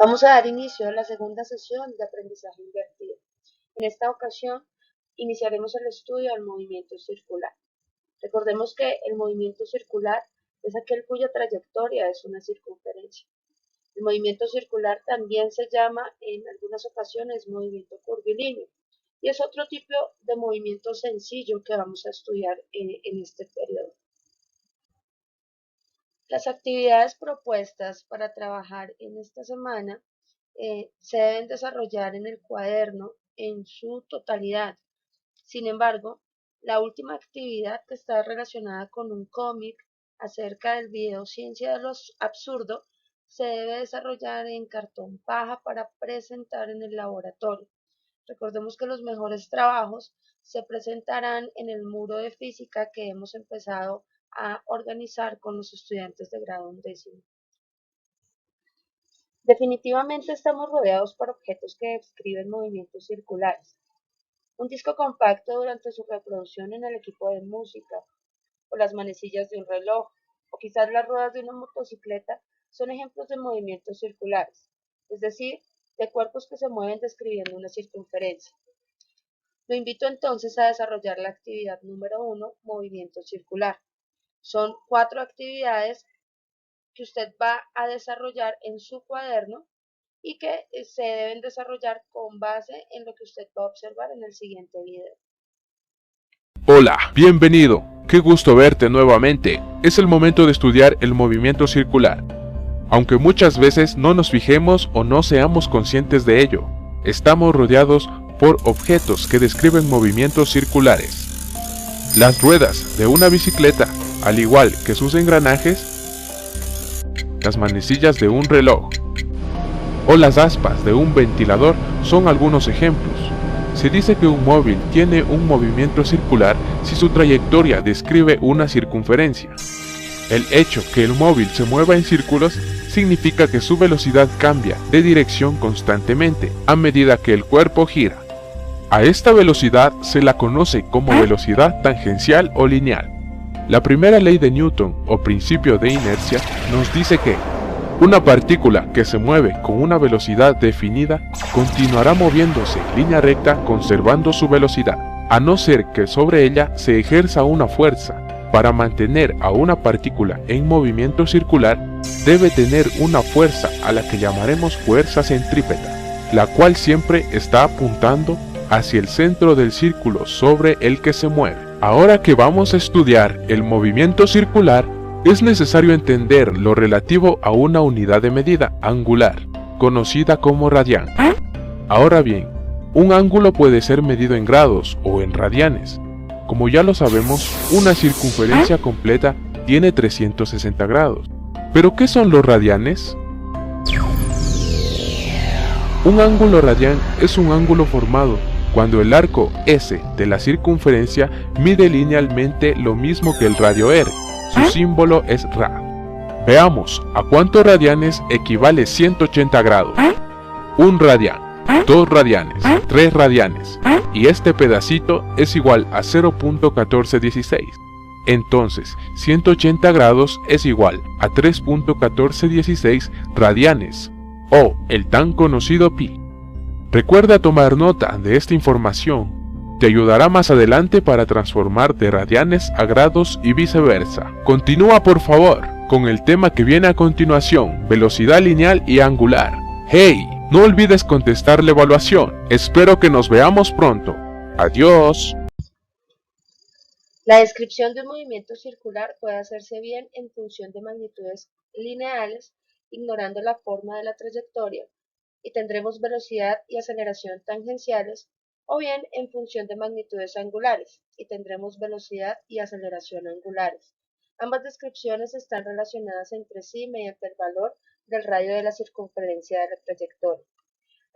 Vamos a dar inicio a la segunda sesión de aprendizaje invertido. En esta ocasión, iniciaremos el estudio del movimiento circular. Recordemos que el movimiento circular es aquel cuya trayectoria es una circunferencia. El movimiento circular también se llama en algunas ocasiones movimiento curvilíneo y es otro tipo de movimiento sencillo que vamos a estudiar en este periodo. Las actividades propuestas para trabajar en esta semana se deben desarrollar en el cuaderno en su totalidad. Sin embargo, la última actividad que está relacionada con un cómic acerca del video Ciencia de lo Absurdo se debe desarrollar en cartón paja para presentar en el laboratorio. Recordemos que los mejores trabajos se presentarán en el muro de física que hemos empezado a organizar con los estudiantes de grado 11º. Definitivamente estamos rodeados por objetos que describen movimientos circulares. Un disco compacto durante su reproducción en el equipo de música, o las manecillas de un reloj, o quizás las ruedas de una motocicleta son ejemplos de movimientos circulares, es decir, de cuerpos que se mueven describiendo una circunferencia. Lo invito entonces a desarrollar la actividad número 1, movimiento circular. Son 4 actividades que usted va a desarrollar en su cuaderno y que se deben desarrollar con base en lo que usted va a observar en el siguiente video. Hola, bienvenido. Qué gusto verte nuevamente. Es el momento de estudiar el movimiento circular. Aunque muchas veces no nos fijemos o no seamos conscientes de ello, estamos rodeados por objetos que describen movimientos circulares. Las ruedas de una bicicleta, al igual que sus engranajes, las manecillas de un reloj o las aspas de un ventilador son algunos ejemplos. Se dice que un móvil tiene un movimiento circular si su trayectoria describe una circunferencia. El hecho que el móvil se mueva en círculos significa que su velocidad cambia de dirección constantemente a medida que el cuerpo gira. A esta velocidad se la conoce como velocidad tangencial o lineal. La primera ley de Newton o principio de inercia nos dice que una partícula que se mueve con una velocidad definida continuará moviéndose en línea recta conservando su velocidad, a no ser que sobre ella se ejerza una fuerza. Para mantener a una partícula en movimiento circular, debe tener una fuerza a la que llamaremos fuerza centrípeta, la cual siempre está apuntando hacia el centro del círculo sobre el que se mueve. Ahora que vamos a estudiar el movimiento circular, es necesario entender lo relativo a una unidad de medida angular, conocida como radián. Ahora bien, un ángulo puede ser medido en grados o en radianes. Como ya lo sabemos, una circunferencia completa tiene 360 grados. ¿Pero qué son los radianes? Un ángulo radián es un ángulo formado cuando el arco S de la circunferencia mide linealmente lo mismo que el radio R. Su símbolo es rad. Veamos, ¿a cuántos radianes equivale 180 grados? 1 radián, 2 radianes, 3 radianes, y este pedacito es igual a 0.1416. Entonces, 180 grados es igual a 3.1416 radianes, o el tan conocido pi. Recuerda tomar nota de esta información, te ayudará más adelante para transformar de radianes a grados y viceversa. Continúa por favor con el tema que viene a continuación, velocidad lineal y angular. ¡Hey! No olvides contestar la evaluación, espero que nos veamos pronto. Adiós. La descripción de un movimiento circular puede hacerse bien en función de magnitudes lineales, ignorando la forma de la trayectoria, y tendremos velocidad y aceleración tangenciales, o bien en función de magnitudes angulares, y tendremos velocidad y aceleración angulares. Ambas descripciones están relacionadas entre sí mediante el valor del radio de la circunferencia de la trayectoria.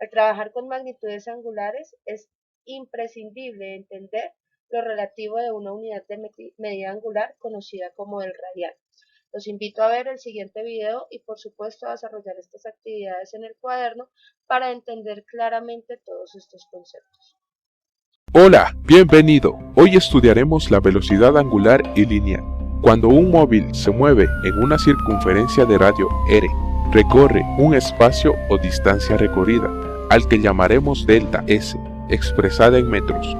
Al trabajar con magnitudes angulares, es imprescindible entender lo relativo de una unidad de medida angular conocida como el radián. Los invito a ver el siguiente video y por supuesto a desarrollar estas actividades en el cuaderno para entender claramente todos estos conceptos. Hola, bienvenido. Hoy estudiaremos la velocidad angular y lineal. Cuando un móvil se mueve en una circunferencia de radio R, recorre un espacio o distancia recorrida, al que llamaremos delta S, expresada en metros.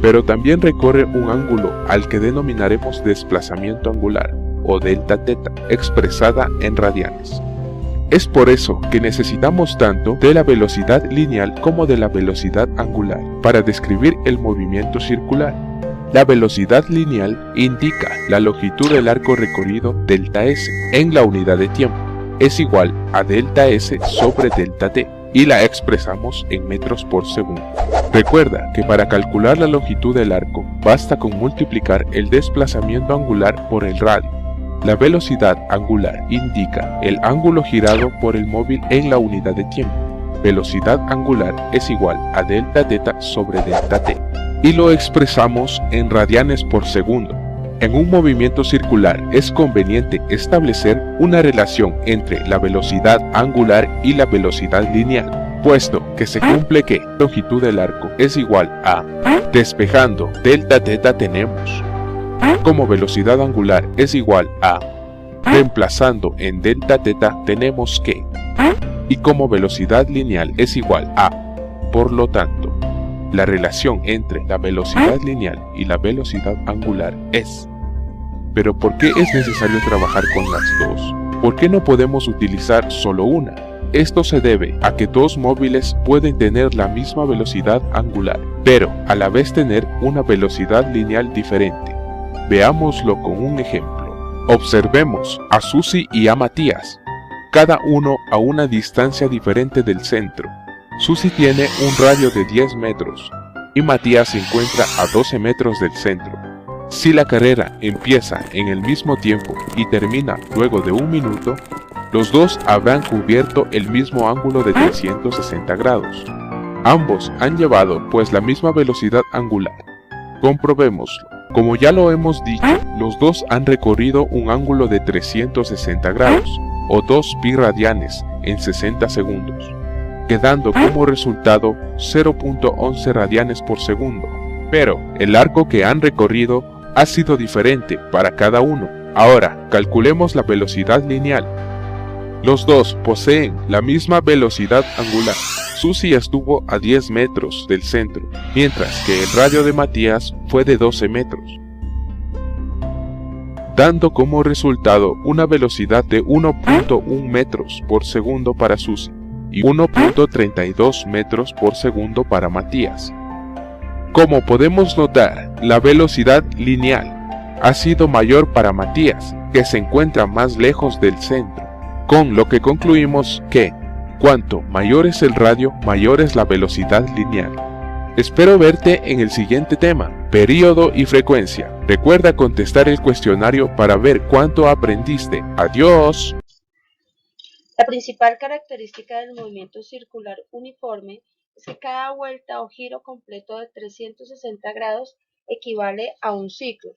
Pero también recorre un ángulo al que denominaremos desplazamiento angular, o delta teta, expresada en radianes. Es por eso que necesitamos tanto de la velocidad lineal como de la velocidad angular para describir el movimiento circular. La velocidad lineal indica la longitud del arco recorrido delta S en la unidad de tiempo. Es igual a delta S sobre delta t y la expresamos en metros por segundo. Recuerda que para calcular la longitud del arco basta con multiplicar el desplazamiento angular por el radio. La velocidad angular indica el ángulo girado por el móvil en la unidad de tiempo. Velocidad angular es igual a delta teta sobre delta t y lo expresamos en radianes por segundo. En un movimiento circular es conveniente establecer una relación entre la velocidad angular y la velocidad lineal, puesto que se cumple que la longitud del arco es igual a, despejando delta teta tenemos, como velocidad angular es igual a, reemplazando en delta teta tenemos que, y como velocidad lineal es igual a. Por lo tanto, la relación entre la velocidad lineal y la velocidad angular es. Pero ¿por qué es necesario trabajar con las dos? ¿Por qué no podemos utilizar solo una? Esto se debe a que dos móviles pueden tener la misma velocidad angular, pero a la vez tener una velocidad lineal diferente. Veámoslo con un ejemplo. Observemos a Susi y a Matías, cada uno a una distancia diferente del centro. Susi tiene un radio de 10 metros y Matías se encuentra a 12 metros del centro. Si la carrera empieza en el mismo tiempo y termina luego de 1 minuto, los dos habrán cubierto el mismo ángulo de 360 grados. Ambos han llevado pues la misma velocidad angular. Comprobémoslo. Como ya lo hemos dicho, los dos han recorrido un ángulo de 360 grados, o 2 pi radianes en 60 segundos, quedando como resultado 0.11 radianes por segundo. Pero el arco que han recorrido ha sido diferente para cada uno. Ahora, calculemos la velocidad lineal. Los dos poseen la misma velocidad angular. Susi estuvo a 10 metros del centro, mientras que el radio de Matías fue de 12 metros, dando como resultado una velocidad de 1.1 metros por segundo para Susi y 1.32 metros por segundo para Matías. Como podemos notar, la velocidad lineal ha sido mayor para Matías, que se encuentra más lejos del centro, con lo que concluimos que cuanto mayor es el radio, mayor es la velocidad lineal. Espero verte en el siguiente tema, período y frecuencia. Recuerda contestar el cuestionario para ver cuánto aprendiste. ¡Adiós! La principal característica del movimiento circular uniforme es que cada vuelta o giro completo de 360 grados equivale a un ciclo.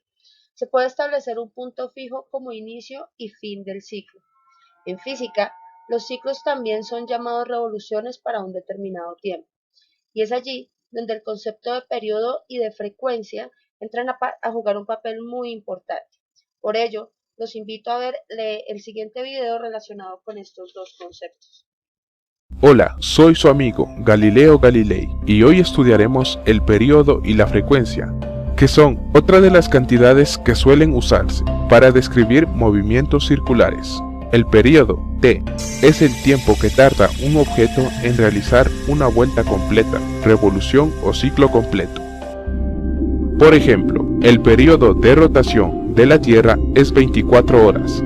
Se puede establecer un punto fijo como inicio y fin del ciclo. En física, los ciclos también son llamados revoluciones para un determinado tiempo, y es allí donde el concepto de periodo y de frecuencia entran a jugar un papel muy importante. Por ello, los invito a ver el siguiente video relacionado con estos dos conceptos. Hola, soy su amigo Galileo Galilei y hoy estudiaremos el periodo y la frecuencia, que son otra de las cantidades que suelen usarse para describir movimientos circulares. El periodo, T, es el tiempo que tarda un objeto en realizar una vuelta completa, revolución o ciclo completo. Por ejemplo, el periodo de rotación de la Tierra es 24 horas.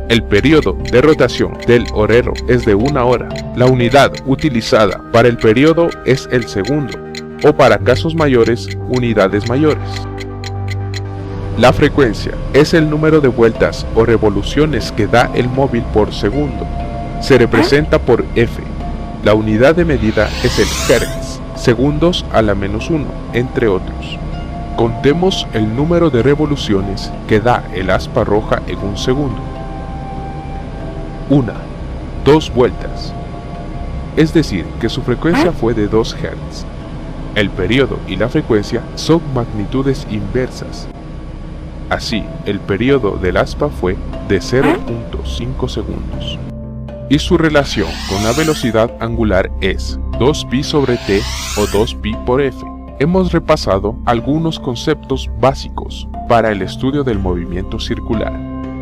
El periodo de rotación del orero es de 1 hora. La unidad utilizada para el periodo es el segundo, o para casos mayores, unidades mayores. La frecuencia es el número de vueltas o revoluciones que da el móvil por segundo. Se representa por F. La unidad de medida es el Hertz, segundos a la -1, entre otros. Contemos el número de revoluciones que da el aspa roja en un segundo. 1, 2 vueltas. Es decir, que su frecuencia fue de 2 Hz. El periodo y la frecuencia son magnitudes inversas. Así, el periodo del aspa fue de 0.5 segundos. Y su relación con la velocidad angular es 2pi sobre t o 2pi por f. Hemos repasado algunos conceptos básicos para el estudio del movimiento circular.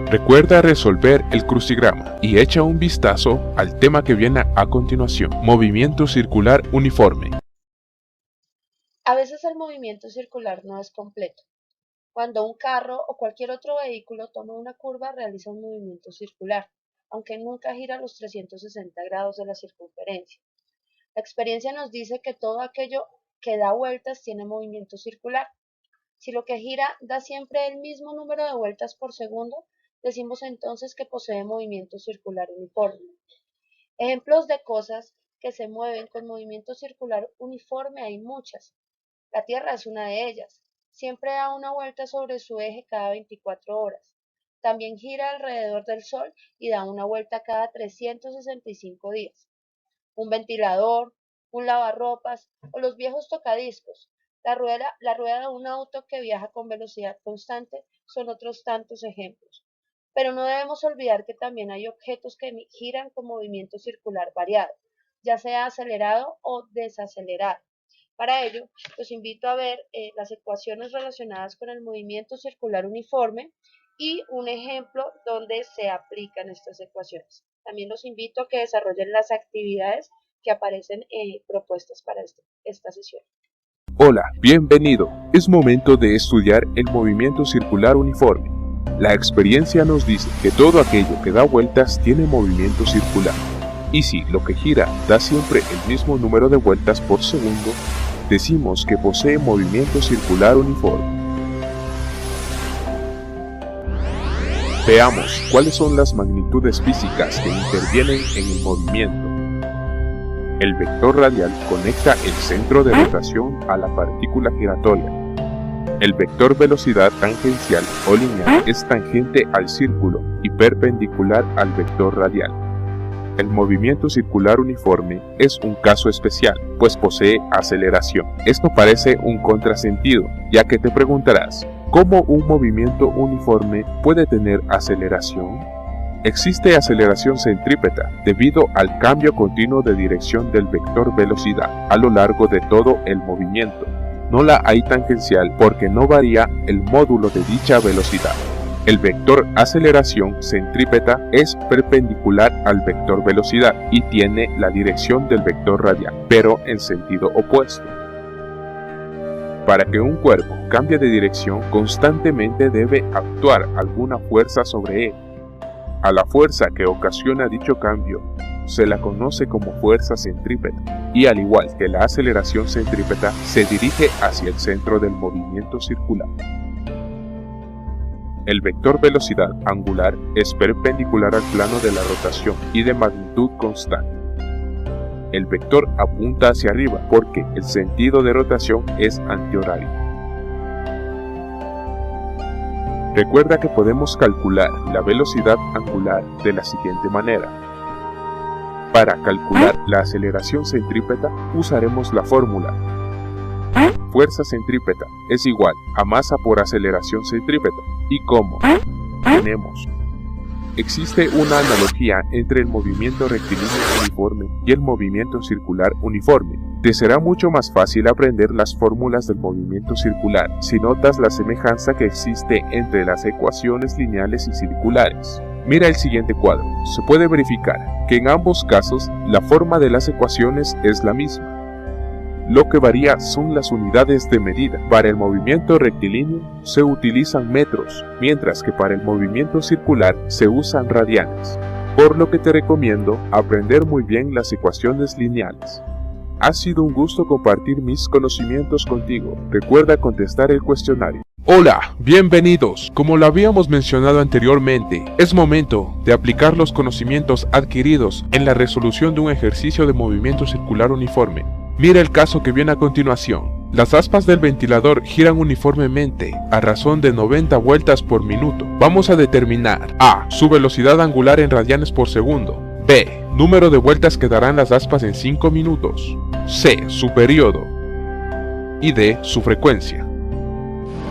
Recuerda resolver el crucigrama y echa un vistazo al tema que viene a continuación: movimiento circular uniforme. A veces el movimiento circular no es completo. Cuando un carro o cualquier otro vehículo toma una curva, realiza un movimiento circular, aunque nunca gira los 360 grados de la circunferencia. La experiencia nos dice que todo aquello que da vueltas tiene movimiento circular. Si lo que gira da siempre el mismo número de vueltas por segundo, decimos entonces que posee movimiento circular uniforme. Ejemplos de cosas que se mueven con movimiento circular uniforme hay muchas. La Tierra es una de ellas. Siempre da una vuelta sobre su eje cada 24 horas. También gira alrededor del Sol y da una vuelta cada 365 días. Un ventilador, un lavarropas o los viejos tocadiscos, la rueda de un auto que viaja con velocidad constante son otros tantos ejemplos. Pero no debemos olvidar que también hay objetos que giran con movimiento circular variado, ya sea acelerado o desacelerado. Para ello, los invito a ver las ecuaciones relacionadas con el movimiento circular uniforme y un ejemplo donde se aplican estas ecuaciones. También los invito a que desarrollen las actividades que aparecen propuestas para esta sesión. Hola, bienvenido. Es momento de estudiar el movimiento circular uniforme. La experiencia nos dice que todo aquello que da vueltas tiene movimiento circular. Y si lo que gira da siempre el mismo número de vueltas por segundo, decimos que posee movimiento circular uniforme. Veamos cuáles son las magnitudes físicas que intervienen en el movimiento. El vector radial conecta el centro de rotación a la partícula giratoria. El vector velocidad tangencial o lineal es tangente al círculo y perpendicular al vector radial. El movimiento circular uniforme es un caso especial, pues posee aceleración. Esto parece un contrasentido, ya que te preguntarás, ¿cómo un movimiento uniforme puede tener aceleración? Existe aceleración centrípeta debido al cambio continuo de dirección del vector velocidad a lo largo de todo el movimiento. No la hay tangencial porque no varía el módulo de dicha velocidad. El vector aceleración centrípeta es perpendicular al vector velocidad y tiene la dirección del vector radial, pero en sentido opuesto. Para que un cuerpo cambie de dirección, constantemente debe actuar alguna fuerza sobre él. A la fuerza que ocasiona dicho cambio se la conoce como fuerza centrípeta, y al igual que la aceleración centrípeta, se dirige hacia el centro del movimiento circular. El vector velocidad angular es perpendicular al plano de la rotación y de magnitud constante. El vector apunta hacia arriba porque el sentido de rotación es antihorario. Recuerda que podemos calcular la velocidad angular de la siguiente manera. Para calcular la aceleración centrípeta usaremos la fórmula. Fuerza centrípeta es igual a masa por aceleración centrípeta. Y como tenemos, existe una analogía entre el movimiento rectilíneo uniforme y el movimiento circular uniforme. Te será mucho más fácil aprender las fórmulas del movimiento circular si notas la semejanza que existe entre las ecuaciones lineales y circulares. Mira el siguiente cuadro. Se puede verificar que en ambos casos la forma de las ecuaciones es la misma. Lo que varía son las unidades de medida. Para el movimiento rectilíneo se utilizan metros, mientras que para el movimiento circular se usan radianes. Por lo que te recomiendo aprender muy bien las ecuaciones lineales. Ha sido un gusto compartir mis conocimientos contigo. Recuerda contestar el cuestionario. Hola, bienvenidos. Como lo habíamos mencionado anteriormente, es momento de aplicar los conocimientos adquiridos en la resolución de un ejercicio de movimiento circular uniforme. Mira el caso que viene a continuación. Las aspas del ventilador giran uniformemente a razón de 90 vueltas por minuto. Vamos a determinar a. Su velocidad angular en radianes por segundo. B. Número de vueltas que darán las aspas en 5 minutos. C. Su periodo. Y D. Su frecuencia.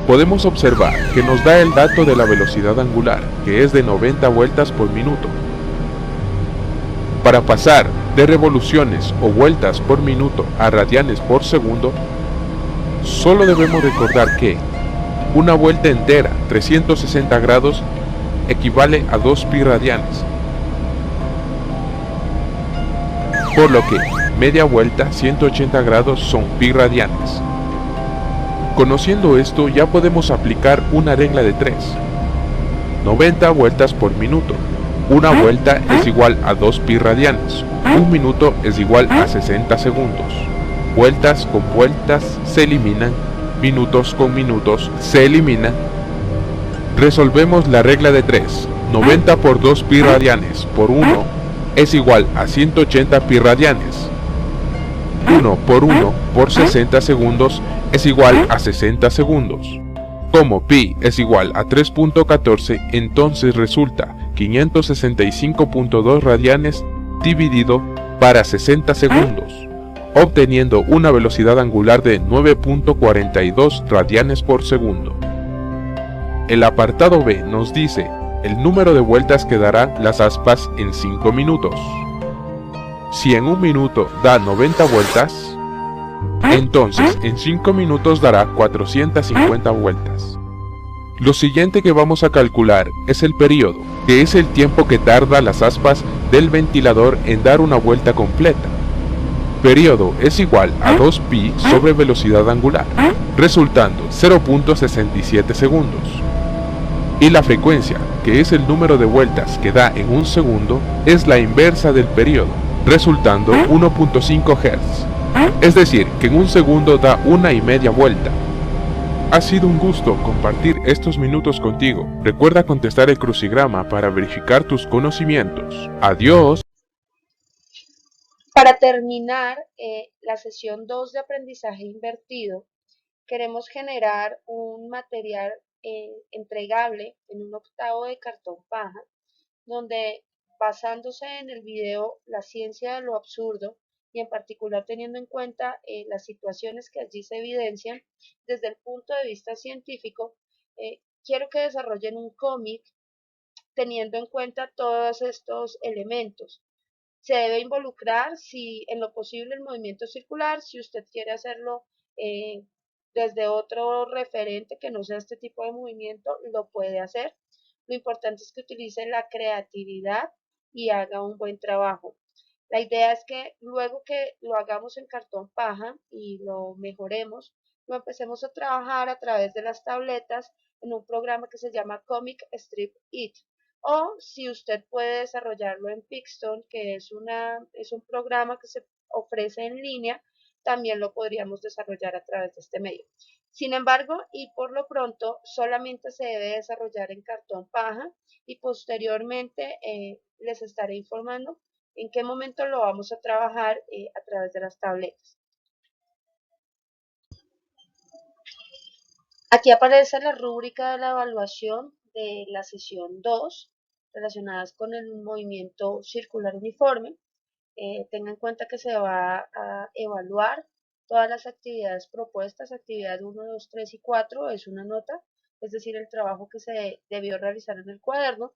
podemos observar que nos da el dato de la velocidad angular, que es de 90 vueltas por minuto. Para pasar de revoluciones o vueltas por minuto a radianes por segundo, solo debemos recordar que una vuelta entera, 360 grados, equivale a 2 pi radianes, por lo que media vuelta, 180 grados, son pi radianes. Conociendo esto, ya podemos aplicar una regla de 3. 90 vueltas por minuto. Una vuelta es igual a 2 pi radianes. Un minuto es igual a 60 segundos. Vueltas con vueltas se eliminan. Minutos con minutos se eliminan. Resolvemos la regla de 3. 90 por 2 pi radianes por 1 es igual a 180 pi radianes. 1 por 1 por 60 segundos es igual a 60 segundos. Como pi es igual a 3.14, entonces resulta 565.2 radianes dividido para 60 segundos, obteniendo una velocidad angular de 9.42 radianes por segundo. El apartado B nos dice el número de vueltas que darán las aspas en 5 minutos. Si en un minuto da 90 vueltas, entonces en 5 minutos dará 450 vueltas. Lo siguiente que vamos a calcular es el período, que es el tiempo que tarda las aspas del ventilador en dar una vuelta completa. Período es igual a 2pi sobre velocidad angular, resultando 0.67 segundos. Y la frecuencia, que es el número de vueltas que da en un segundo, es la inversa del período, resultando 1.5 Hz. Es decir, que en un segundo da 1,5 vuelta. Ha sido un gusto compartir estos minutos contigo. Recuerda contestar el crucigrama para verificar tus conocimientos. Adiós. Para terminar la sesión 2 de aprendizaje invertido, queremos generar un material entregable en un octavo de cartón paja, donde basándose en el video La ciencia de lo absurdo y en particular teniendo en cuenta las situaciones que allí se evidencian desde el punto de vista científico, quiero que desarrollen un cómic teniendo en cuenta todos estos elementos. Se debe involucrar, si en lo posible, el movimiento circular. Si usted quiere hacerlo eh, desde otro referente que no sea este tipo de movimiento, lo puede hacer. Lo importante es que utilice la creatividad y haga un buen trabajo. La idea es que luego que lo hagamos en cartón paja y lo mejoremos, lo empecemos a trabajar a través de las tabletas en un programa que se llama Comic Strip It. O si usted puede desarrollarlo en Pixton, que es un programa que se ofrece en línea, también lo podríamos desarrollar a través de este medio. Sin embargo, y por lo pronto, solamente se debe desarrollar en cartón paja y posteriormente les estaré informando en qué momento lo vamos a trabajar a través de las tabletas. Aquí aparece la rúbrica de la evaluación de la sesión 2 relacionadas con el movimiento circular uniforme. Tenga en cuenta que se va a evaluar todas las actividades propuestas. Actividad 1, 2, 3 y 4 es una nota, es decir, el trabajo que se debió realizar en el cuaderno.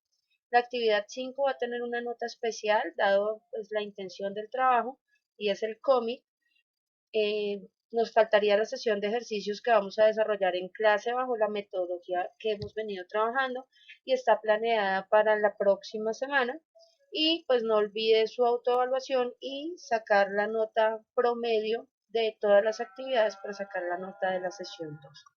La actividad 5 va a tener una nota especial, dado pues, la intención del trabajo, y es el cómic. Nos faltaría la sesión de ejercicios que vamos a desarrollar en clase bajo la metodología que hemos venido trabajando y está planeada para la próxima semana. Y pues no olvide su autoevaluación y sacar la nota promedio de todas las actividades para sacar la nota de la sesión 2.